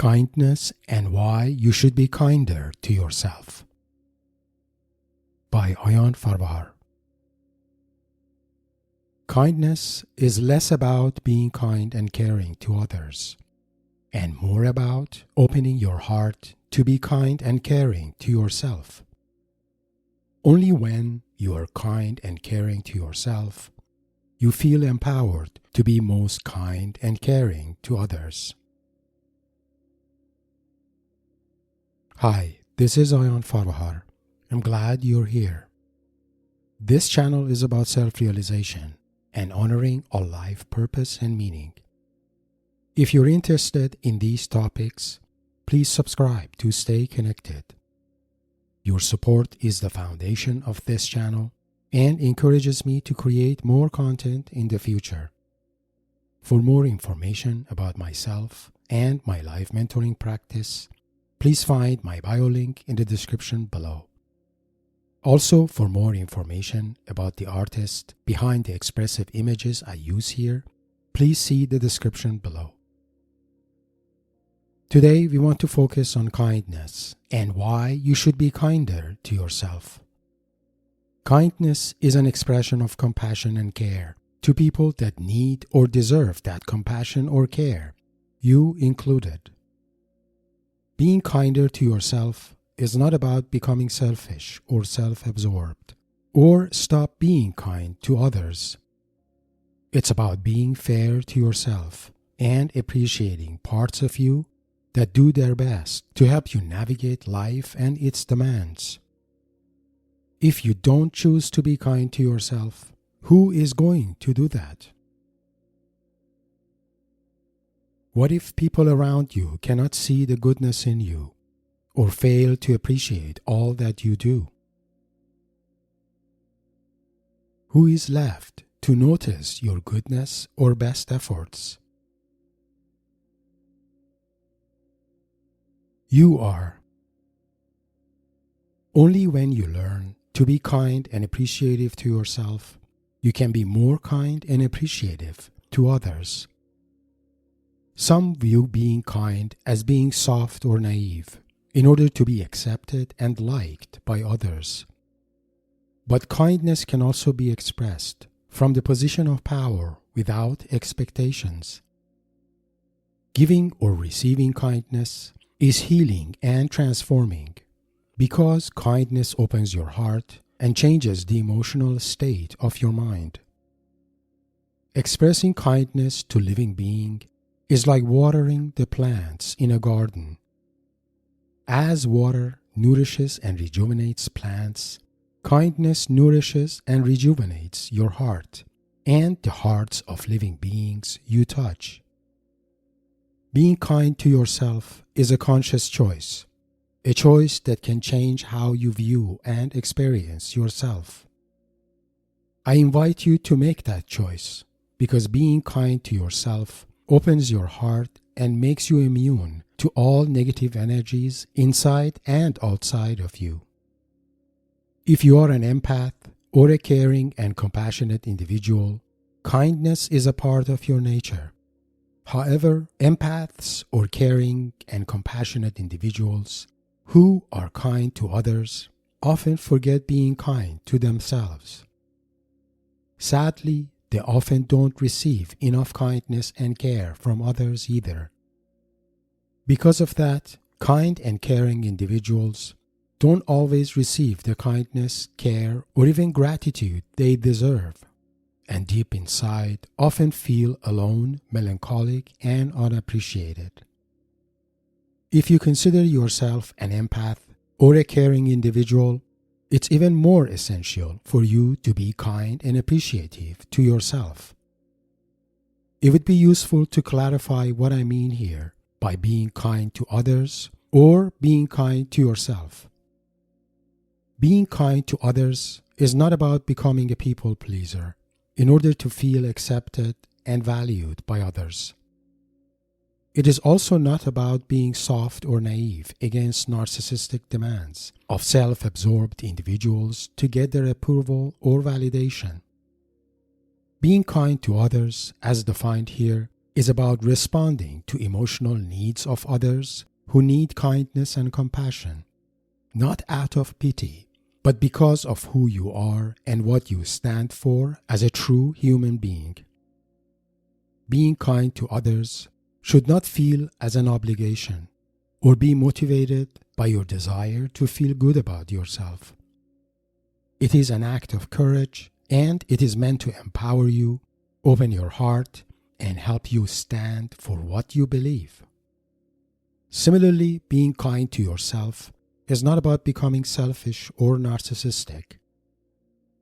Kindness and Why You Should Be Kinder to Yourself by Ayan Farvahar. Kindness is less about being kind and caring to others, and more about opening your heart to be kind and caring to yourself. Only when you are kind and caring to yourself, you feel empowered to be most kind and caring to others. Hi, this is Ayan Farvahar. I'm glad you're here. This channel is about self-realization and honoring our life purpose and meaning. If you're interested in these topics, please subscribe to stay connected. Your support is the foundation of this channel and encourages me to create more content in the future. For more information about myself and my life mentoring practice, please find my bio link in the description below. Also, for more information about the artist behind the expressive images I use here, please see the description below. Today, we want to focus on kindness and why you should be kinder to yourself. Kindness is an expression of compassion and care to people that need or deserve that compassion or care, you included. Being kinder to yourself is not about becoming selfish or self-absorbed, or stop being kind to others. It's about being fair to yourself and appreciating parts of you that do their best to help you navigate life and its demands. If you don't choose to be kind to yourself, who is going to do that? What if people around you cannot see the goodness in you or fail to appreciate all that you do? Who is left to notice your goodness or best efforts? You are. Only when you learn to be kind and appreciative to yourself, you can be more kind and appreciative to others. Some view being kind as being soft or naive in order to be accepted and liked by others. But kindness can also be expressed from the position of power without expectations. Giving or receiving kindness is healing and transforming because kindness opens your heart and changes the emotional state of your mind. Expressing kindness to living being is like watering the plants in a garden. As water nourishes and rejuvenates plants, kindness nourishes and rejuvenates your heart and the hearts of living beings you touch. Being kind to yourself is a conscious choice, a choice that can change how you view and experience yourself. I invite you to make that choice because being kind to yourself opens your heart and makes you immune to all negative energies inside and outside of you. If you are an empath or a caring and compassionate individual, kindness is a part of your nature. However, empaths or caring and compassionate individuals who are kind to others often forget being kind to themselves. Sadly, they often don't receive enough kindness and care from others either. Because of that, kind and caring individuals don't always receive the kindness, care, or even gratitude they deserve, and deep inside often feel alone, melancholic, and unappreciated. If you consider yourself an empath or a caring individual, it's even more essential for you to be kind and appreciative to yourself. It would be useful to clarify what I mean here by being kind to others or being kind to yourself. Being kind to others is not about becoming a people pleaser in order to feel accepted and valued by others. It is also not about being soft or naive against narcissistic demands of self-absorbed individuals to get their approval or validation. Being kind to others, as defined here, is about responding to emotional needs of others who need kindness and compassion, not out of pity, but because of who you are and what you stand for as a true human being. Being kind to others should not feel as an obligation or be motivated by your desire to feel good about yourself. It is an act of courage, and it is meant to empower you, open your heart, and help you stand for what you believe. Similarly, being kind to yourself is not about becoming selfish or narcissistic.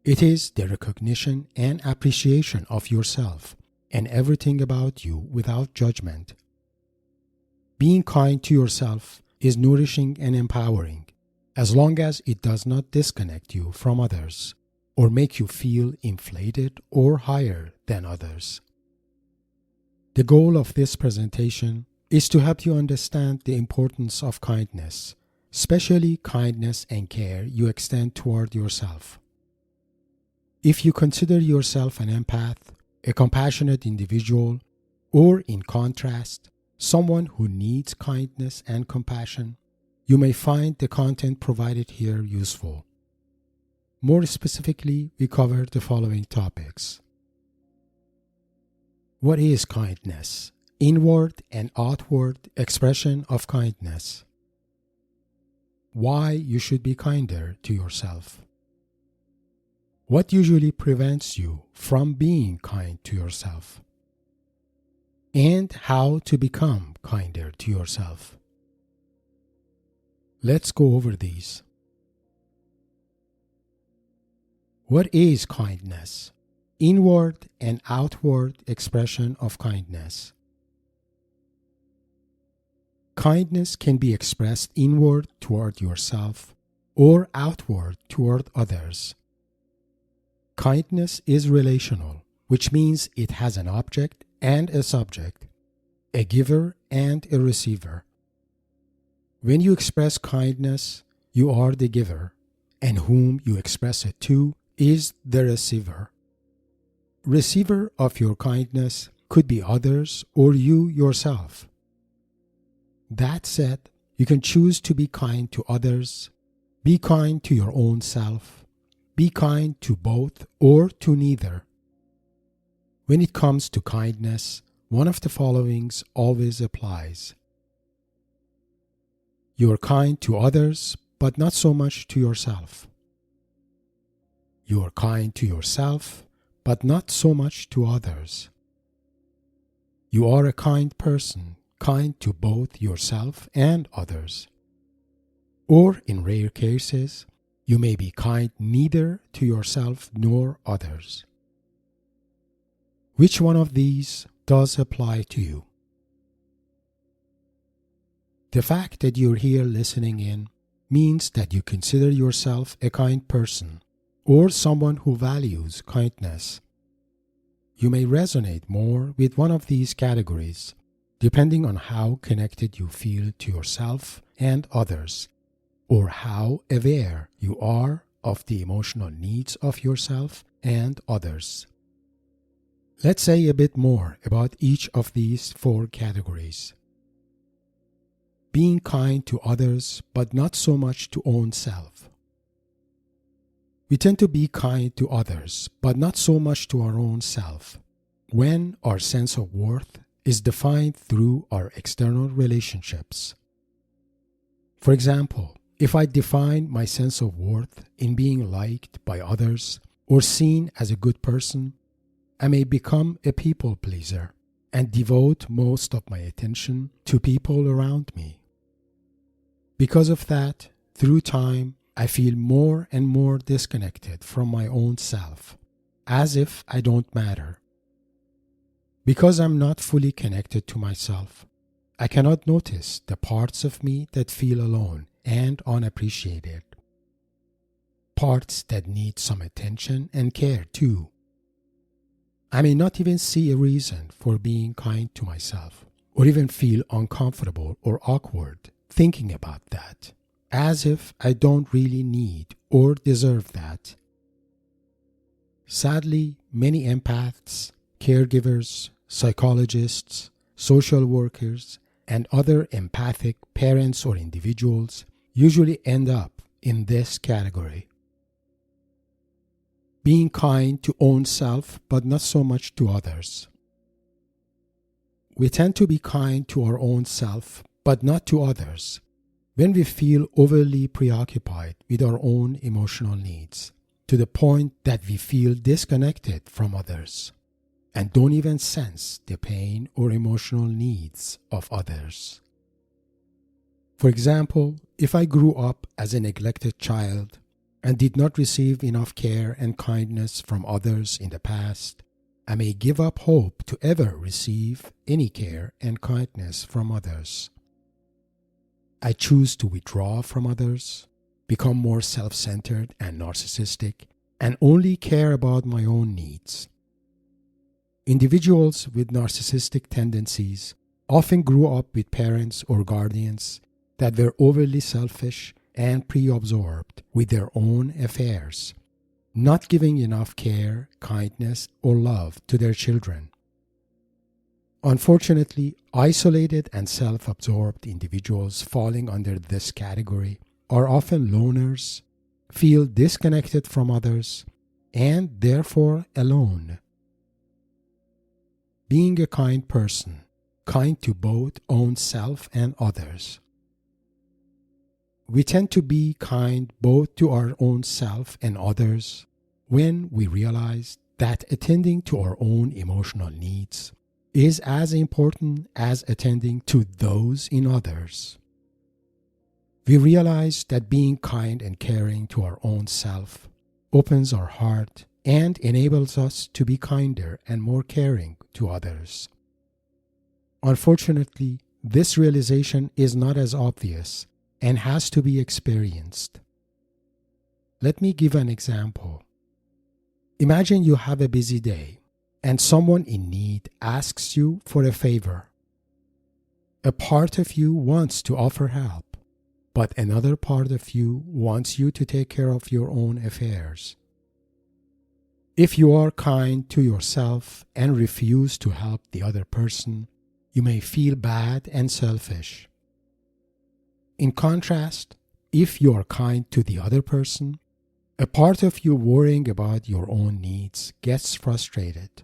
It is the recognition and appreciation of yourself and everything about you without judgment. Being kind to yourself is nourishing and empowering, as long as it does not disconnect you from others or make you feel inflated or higher than others. The goal of this presentation is to help you understand the importance of kindness, especially kindness and care you extend toward yourself. If you consider yourself an empath, a compassionate individual, or in contrast, someone who needs kindness and compassion, you may find the content provided here useful. More specifically, we cover the following topics. What is kindness? Inward and outward expression of kindness. Why you should be kinder to yourself. What usually prevents you from being kind to yourself. And how to become kinder to yourself. Let's go over these. What is kindness? Inward and outward expression of kindness. Kindness can be expressed inward toward yourself or outward toward others. Kindness is relational, which means it has an object and a subject, a giver and a receiver. When you express kindness, you are the giver, and whom you express it to is the receiver. Receiver of your kindness could be others or you yourself. That said, you can choose to be kind to others, be kind to your own self, be kind to both or to neither. When it comes to kindness, one of the followings always applies. You are kind to others, but not so much to yourself. You are kind to yourself, but not so much to others. You are a kind person, kind to both yourself and others. Or, in rare cases, you may be kind neither to yourself nor others. Which one of these does apply to you? The fact that you're here listening in means that you consider yourself a kind person or someone who values kindness. You may resonate more with one of these categories, depending on how connected you feel to yourself and others, or how aware you are of the emotional needs of yourself and others. Let's say a bit more about each of these 4 categories. Being kind to others, but not so much to own self. We tend to be kind to others, but not so much to our own self, when our sense of worth is defined through our external relationships. For example, if I define my sense of worth in being liked by others or seen as a good person, I may become a people pleaser and devote most of my attention to people around me. Because of that, through time, I feel more and more disconnected from my own self, as if I don't matter. Because I'm not fully connected to myself, I cannot notice the parts of me that feel alone and unappreciated. Parts that need some attention and care too. I may not even see a reason for being kind to myself, or even feel uncomfortable or awkward thinking about that, as if I don't really need or deserve that. Sadly, many empaths, caregivers, psychologists, social workers, and other empathic parents or individuals usually end up in this category. Being kind to own self, but not so much to others. We tend to be kind to our own self, but not to others, when we feel overly preoccupied with our own emotional needs, to the point that we feel disconnected from others, and don't even sense the pain or emotional needs of others. For example, if I grew up as a neglected child and did not receive enough care and kindness from others in the past, I may give up hope to ever receive any care and kindness from others. I choose to withdraw from others, become more self-centered and narcissistic, and only care about my own needs. Individuals with narcissistic tendencies often grew up with parents or guardians that were overly selfish and pre-absorbed with their own affairs, not giving enough care, kindness, or love to their children. Unfortunately, isolated and self-absorbed individuals falling under this category are often loners, feel disconnected from others, and therefore alone. Being a kind person, kind to both own self and others. We tend to be kind both to our own self and others when we realize that attending to our own emotional needs is as important as attending to those in others. We realize that being kind and caring to our own self opens our heart and enables us to be kinder and more caring to others. Unfortunately, this realization is not as obvious and has to be experienced. Let me give an example. Imagine you have a busy day and someone in need asks you for a favor. A part of you wants to offer help, but another part of you wants you to take care of your own affairs. If you are kind to yourself and refuse to help the other person, you may feel bad and selfish. In contrast, if you are kind to the other person, a part of you worrying about your own needs gets frustrated.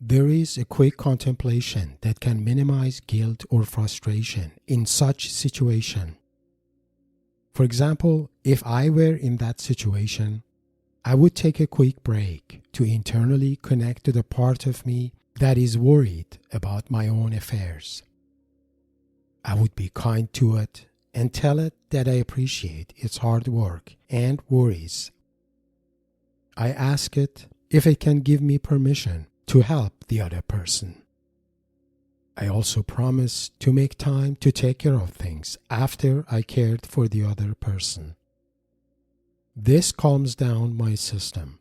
There is a quick contemplation that can minimize guilt or frustration in such situation. For example, if I were in that situation, I would take a quick break to internally connect to the part of me that is worried about my own affairs. I would be kind to it and tell it that I appreciate its hard work and worries. I ask it if it can give me permission to help the other person. I also promise to make time to take care of things after I cared for the other person. This calms down my system,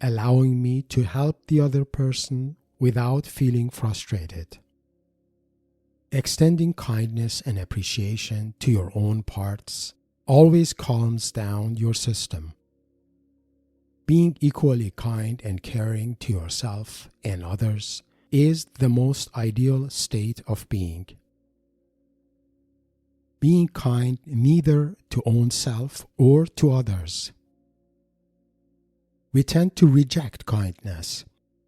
allowing me to help the other person without feeling frustrated. Extending kindness and appreciation to your own parts always calms down your system. Being equally kind and caring to yourself and others is the most ideal state of being. Being kind neither to own self or to others. We tend to reject kindness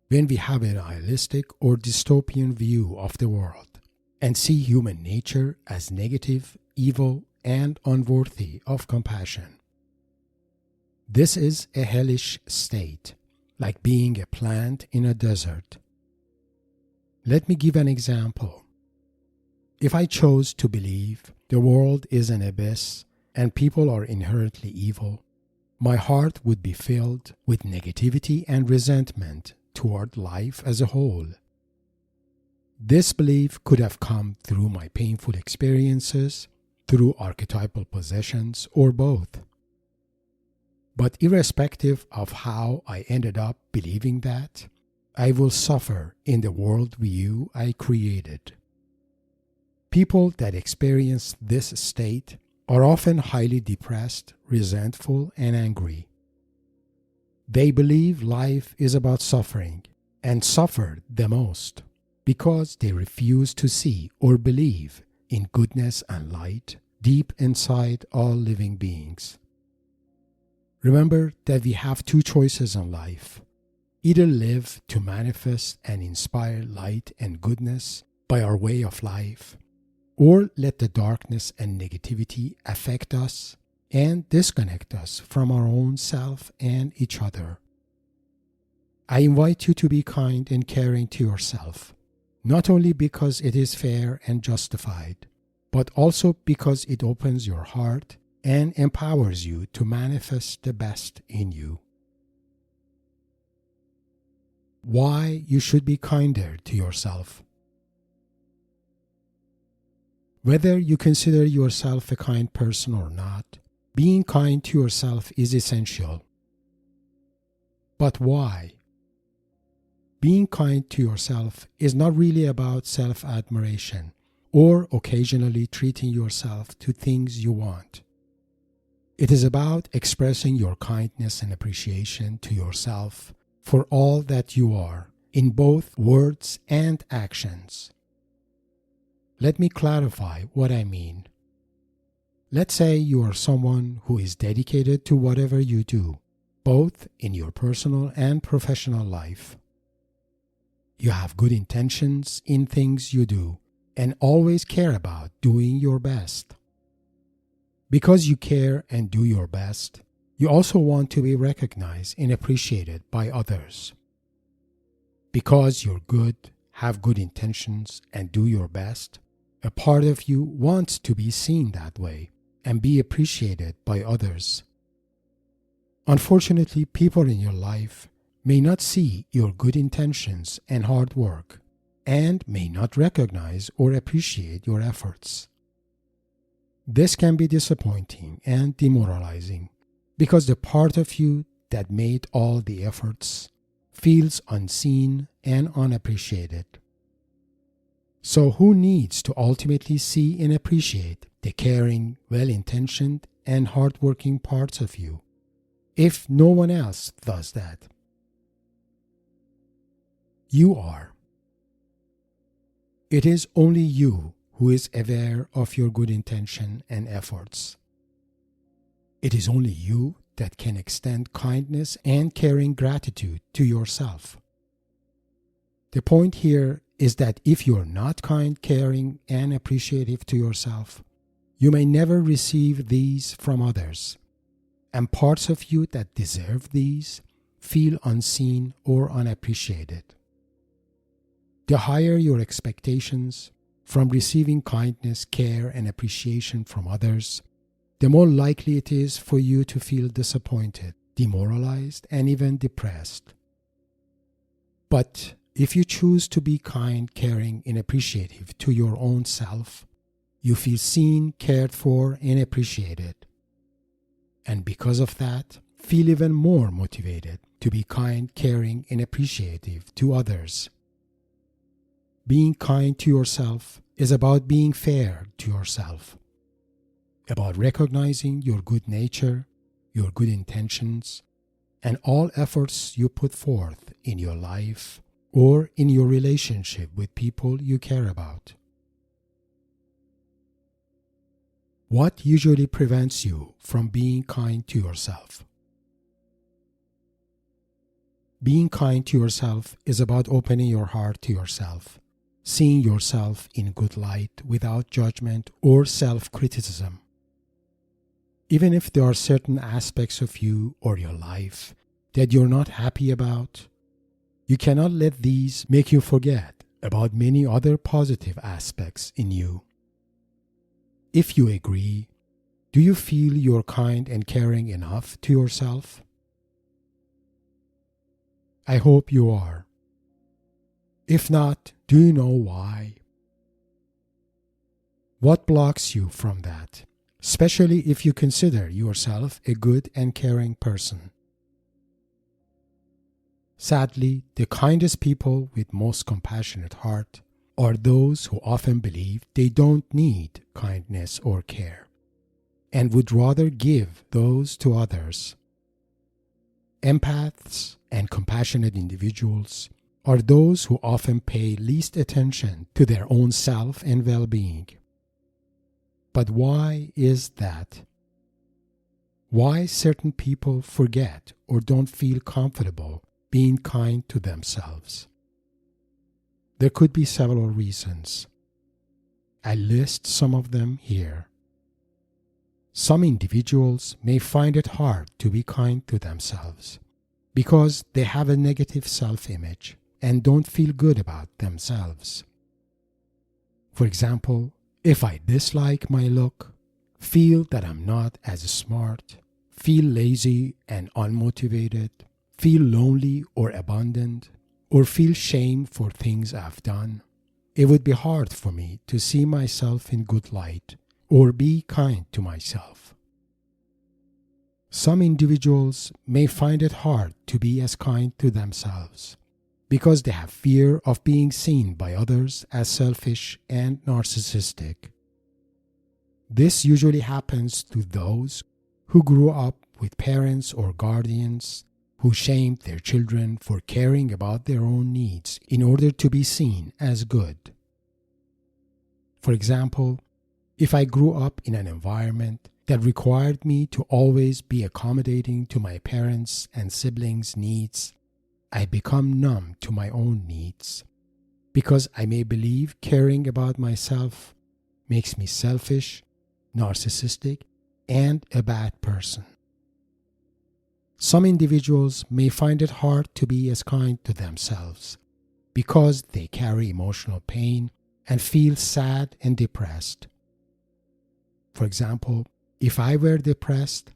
when we have a nihilistic or dystopian view of the world and see human nature as negative, evil, and unworthy of compassion. This is a hellish state, like being a plant in a desert. Let me give an example. If I chose to believe the world is an abyss and people are inherently evil, my heart would be filled with negativity and resentment toward life as a whole. This belief could have come through my painful experiences, through archetypal possessions, or both. But irrespective of how I ended up believing that, I will suffer in the worldview I created. People that experience this state are often highly depressed, resentful, and angry. They believe life is about suffering and suffer the most because they refuse to see or believe in goodness and light deep inside all living beings. Remember that we have two choices in life: either live to manifest and inspire light and goodness by our way of life, or let the darkness and negativity affect us and disconnect us from our own self and each other. I invite you to be kind and caring to yourself, not only because it is fair and justified, but also because it opens your heart and empowers you to manifest the best in you. Why you should be kinder to yourself. Whether you consider yourself a kind person or not, being kind to yourself is essential. But why? Being kind to yourself is not really about self-admiration or occasionally treating yourself to things you want. It is about expressing your kindness and appreciation to yourself for all that you are, in both words and actions. Let me clarify what I mean. Let's say you are someone who is dedicated to whatever you do, both in your personal and professional life. You have good intentions in things you do and always care about doing your best. Because you care and do your best, you also want to be recognized and appreciated by others. Because you're good, have good intentions, and do your best, a part of you wants to be seen that way and be appreciated by others. Unfortunately, people in your life may not see your good intentions and hard work, and may not recognize or appreciate your efforts. This can be disappointing and demoralizing because the part of you that made all the efforts feels unseen and unappreciated. So who needs to ultimately see and appreciate the caring, well-intentioned, and hardworking parts of you if no one else does that? You are. It is only you who is aware of your good intention and efforts. It is only you that can extend kindness and caring gratitude to yourself. The point here is that if you're not kind, caring, and appreciative to yourself, you may never receive these from others, and parts of you that deserve these feel unseen or unappreciated. The higher your expectations from receiving kindness, care, and appreciation from others, the more likely it is for you to feel disappointed, demoralized, and even depressed. But if you choose to be kind, caring, and appreciative to your own self, you feel seen, cared for, and appreciated. And because of that, feel even more motivated to be kind, caring, and appreciative to others. Being kind to yourself is about being fair to yourself, about recognizing your good nature, your good intentions, and all efforts you put forth in your life or in your relationship with people you care about. What usually prevents you from being kind to yourself? Being kind to yourself is about opening your heart to yourself, seeing yourself in good light without judgment or self-criticism. Even if there are certain aspects of you or your life that you're not happy about, you cannot let these make you forget about many other positive aspects in you. If you agree, do you feel you're kind and caring enough to yourself? I hope you are. If not, do you know why? What blocks you from that, especially if you consider yourself a good and caring person? Sadly, the kindest people with most compassionate heart are those who often believe they don't need kindness or care, and would rather give those to others. Empaths and compassionate individuals are those who often pay least attention to their own self and well-being. But why is that? Why certain people forget or don't feel comfortable being kind to themselves? There could be several reasons. I list some of them here. Some individuals may find it hard to be kind to themselves because they have a negative self-image and don't feel good about themselves. For example, if I dislike my look, feel that I'm not as smart, feel lazy and unmotivated, feel lonely or abandoned, or feel shame for things I've done, it would be hard for me to see myself in good light or be kind to myself. Some individuals may find it hard to be as kind to themselves because they have fear of being seen by others as selfish and narcissistic. This usually happens to those who grew up with parents or guardians who shamed their children for caring about their own needs in order to be seen as good. For example, if I grew up in an environment that required me to always be accommodating to my parents' and siblings' needs, I become numb to my own needs because I may believe caring about myself makes me selfish, narcissistic, and a bad person. Some individuals may find it hard to be as kind to themselves because they carry emotional pain and feel sad and depressed. For example, if I were depressed,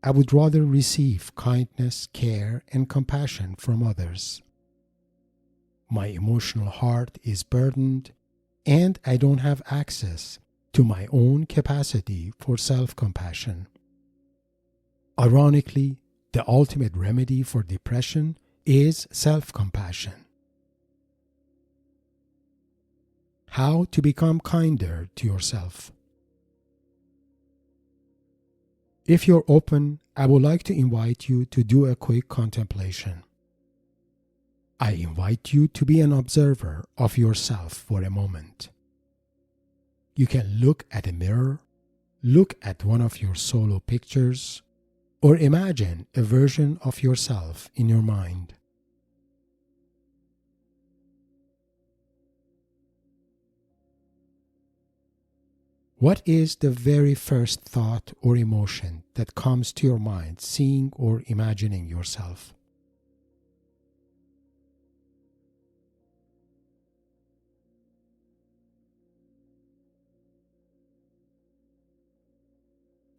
I would rather receive kindness, care, and compassion from others. My emotional heart is burdened, and I don't have access to my own capacity for self-compassion. Ironically, the ultimate remedy for depression is self-compassion. How to become kinder to yourself. If you're open, I would like to invite you to do a quick contemplation. I invite you to be an observer of yourself for a moment. You can look at a mirror, look at one of your solo pictures, or imagine a version of yourself in your mind. What is the very first thought or emotion that comes to your mind seeing or imagining yourself?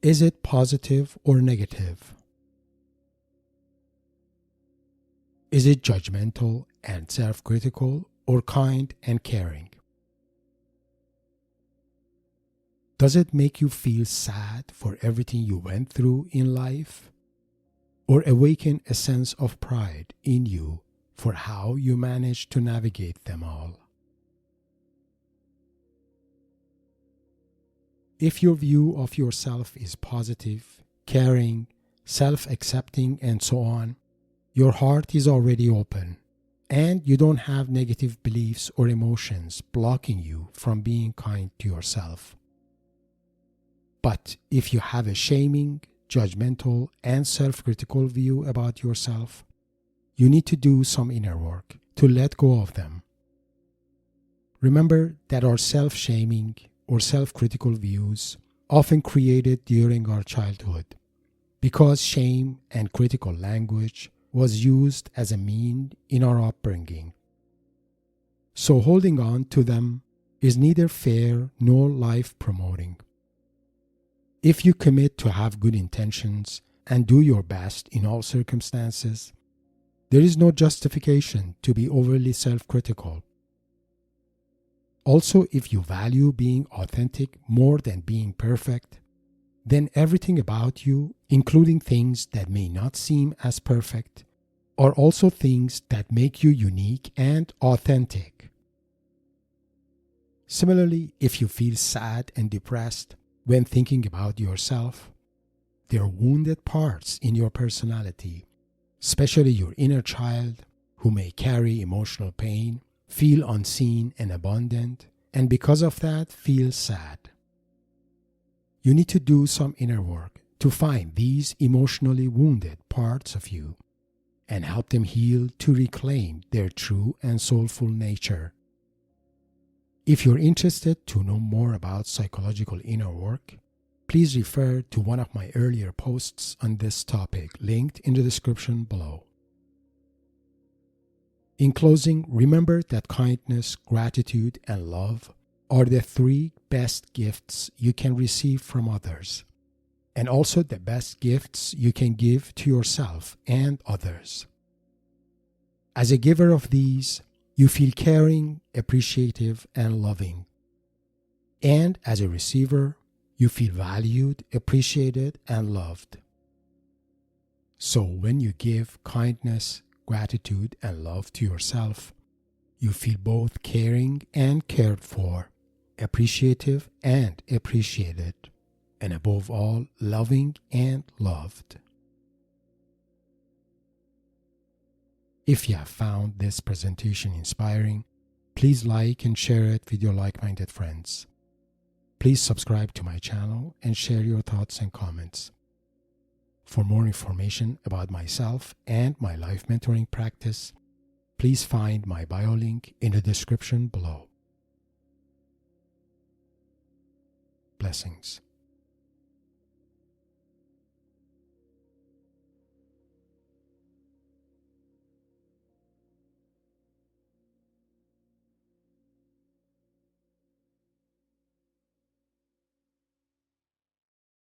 Is it positive or negative? Is it judgmental and self-critical or kind and caring? Does it make you feel sad for everything you went through in life? Or awaken a sense of pride in you for how you managed to navigate them all? If your view of yourself is positive, caring, self-accepting, and so on, your heart is already open, and you don't have negative beliefs or emotions blocking you from being kind to yourself. But if you have a shaming, judgmental, and self-critical view about yourself, you need to do some inner work to let go of them. Remember that our self-shaming or self-critical views often created during our childhood because shame and critical language was used as a mean in our upbringing. So holding on to them is neither fair nor life-promoting. If you commit to have good intentions and do your best in all circumstances, there is no justification to be overly self-critical. Also, if you value being authentic more than being perfect, then everything about you, including things that may not seem as perfect, are also things that make you unique and authentic. Similarly, if you feel sad and depressed when thinking about yourself, there are wounded parts in your personality, especially your inner child, who may carry emotional pain, feel unseen and abandoned, and because of that, feel sad. You need to do some inner work to find these emotionally wounded parts of you and help them heal to reclaim their true and soulful nature. If you're interested to know more about psychological inner work, please refer to one of my earlier posts on this topic linked in the description below. In closing, remember that kindness, gratitude, and love are the 3 best gifts you can receive from others, and also the best gifts you can give to yourself and others. As a giver of these, you feel caring, appreciative, and loving. And as a receiver, you feel valued, appreciated, and loved. So when you give kindness, gratitude, and love to yourself, you feel both caring and cared for, appreciative and appreciated, and above all, loving and loved. If you have found this presentation inspiring, please like and share it with your like-minded friends. Please subscribe to my channel and share your thoughts and comments. For more information about myself and my life mentoring practice, please find my bio link in the description below. Blessings.